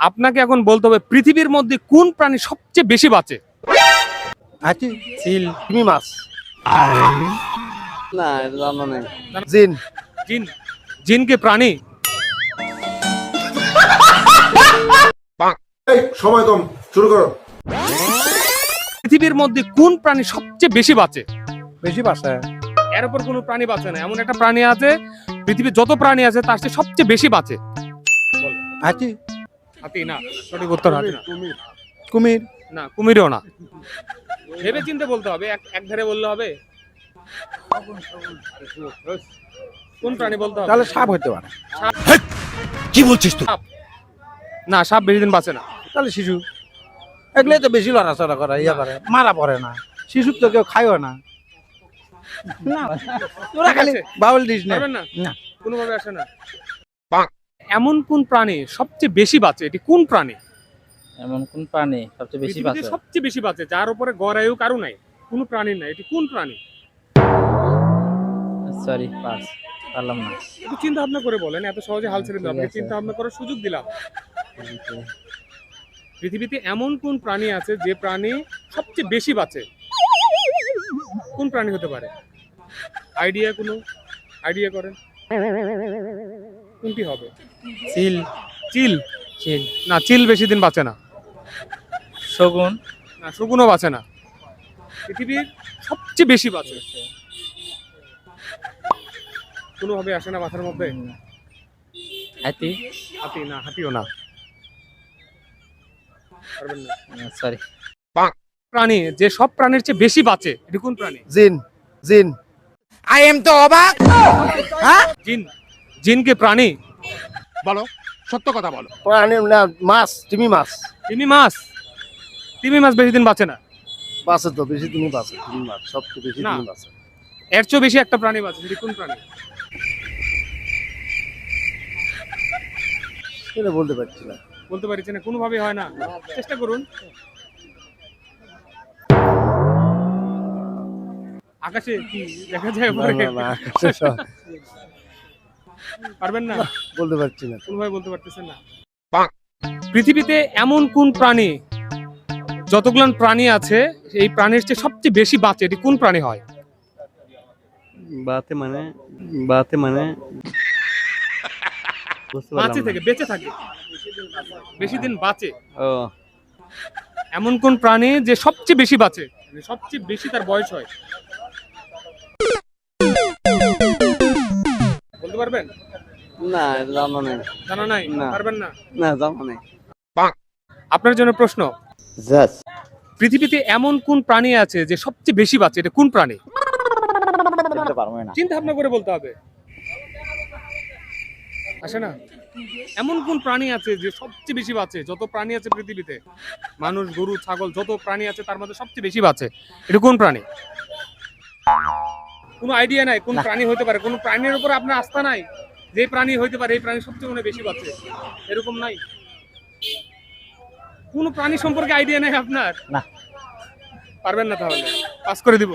আপনাকে এখন বলতে হবে পৃথিবীর মধ্যে কোন প্রাণী সবচেয়ে বেশি বাঁচে? হাতি, চিল, তিমি মাছ, না এটা জানা নেই। জিন, জিন। জিন কি প্রাণী? সময় কম, শুরু করো। পৃথিবীর মধ্যে কোন প্রাণী সবচেয়ে বেশি বাঁচে? বেশি বাসা, এর উপর কোনো প্রাণী বাঁচে না, এমন একটা প্রাণী আছে পৃথিবীর যত প্রাণী আছে তার চেয়ে সবচেয়ে বেশি বাঁচে। হাতি, হাতি না, সঠিক উত্তর হাতি না। কুমির, না, কুমিরও না। ভেবে চিন্তে বলতে হবে, এক ধারে বললে হবে? কোন প্রাণী বলতে হবে? তাহলে সাপ হইতে পারে। কি বলছিস তুই? সাপ না, সাপ বেশি দিন বাঁচে না। তাহলে শিশু, এগুলোই তো বেশি লড়াচড়া করে, ইয়ে করে, মারা পড়ে না। শিশু তো কেউ খাইও না। না, তোরা খালি বাউল দিস না। পারবেন না? না, কোনোভাবে আসে না। এমন কোন প্রাণী সবচেয়ে বেশি বাঁচে? এটি কোন প্রাণী? এমন কোন প্রাণী সবচেয়ে বেশি পৃথিবীতে বাঁচে? সবচেয়ে বেশি বাঁচে, যার উপরে গড় আয়ু কারো নাই, কোনো প্রাণীর নাই। এটি কোন প্রাণী? সরি, পাস, পারলাম না। একটু চিন্তা ভাবনা করে বলেন, এত সহজে হাল ছেড়ে দিলাম, ঠিক আছে। চিন্তা ভাবনা করার সুযোগ দিলাম। পৃথিবীতে এমন কোন প্রাণী আছে যে প্রাণী সবচেয়ে বেশি বাঁচে? কোন প্রাণী হতে পারে? আইডিয়া করেন, কোনটি হবে? চিল, চিল। চিল, না, চিল বেশি দিন বাঁচে না। শগুন, না, শকুনও বাঁচে না। পৃথিবীর সবচেয়ে বেশি বাঁচে কোনোভাবে আসে না মাথার মধ্যে। হাতি, হাতি না, হাতিও না। পারবেন না। সরি। প্রাণী যে সব প্রাণীর চেয়ে বেশি বাঁচে, এটি কোন প্রাণী? জিন, জিন। জিন। জিন কি প্রাণী? বলো, সত্য কথা বলো। প্রাণী না, মাছ, তিমি মাছ। তিমি মাছ। তিমি মাছ বেশি দিন বাঁচে না। বাসে তো বেশি তিমি বাসে, তিমি মাছ সবচেয়ে বেশি না। তিমি বাসে। এর চেয়েও বেশি একটা প্রাণী বাঁচে, সেটি কোন প্রাণী? সেটা বলতে পারছি না। বলতে পারছি না, কোনোভাবে হয় না, চেষ্টা করুন। আকাশে কি দেখা যায় উপরে? না, না, আকাশে সব পারবেন না, বলতে পারছি না। কোনোভাবে বলতে পারতেছেন না। পৃথিবীতে এমন কোন প্রাণী, যতগুলো প্রাণী আছে এই প্রাণীর চেয়ে সবচেয়ে বেশি বাঁচে, এটি কোন প্রাণী হয়? বাতে মানে বুঝতে পারলাম বাঁচে না। থেকে, বেঁচে থাকে, বেশি দিন বাঁচে। ও, এমন কোন প্রাণী যে সবচেয়ে বেশি বাঁচে, মানে সবচেয়ে বেশি তার বয়স হয়? বলতে পারবেন? না এটা জানা নেই। জানা নাই? না। পারবেন না? না জানা নেই। আপনার জন্য প্রশ্ন, পৃথিবীতে এমন কোন প্রাণী আছে যে সবচেয়ে বেশি বাঁচে, এটা কোন প্রাণী? চিন্তা ভাবনা করে বলতে হবে, আসে না? এমন কোন প্রাণী আছে যে সবচেয়ে বেশি বাঁচে? যত প্রাণী আছে পৃথিবীতে, মানুষ, গরু, ছাগল, যত প্রাণী আছে তার মধ্যে সবচেয়ে বেশি বাঁচে, এটা কোন প্রাণী? কোনো আইডিয়া নাই কোন প্রাণী হতে পারে? কোন প্রাণীর উপর আপনার আস্থা নাই যে প্রাণী হইতে পারে এই প্রাণী সবচেয়ে মনে বেশি বাঁচে, এরকম নাই? কোন প্রাণী সম্পর্কে আইডিয়া নাই আপনার? না। পারবেন না, তাহলে পাস করে দিব।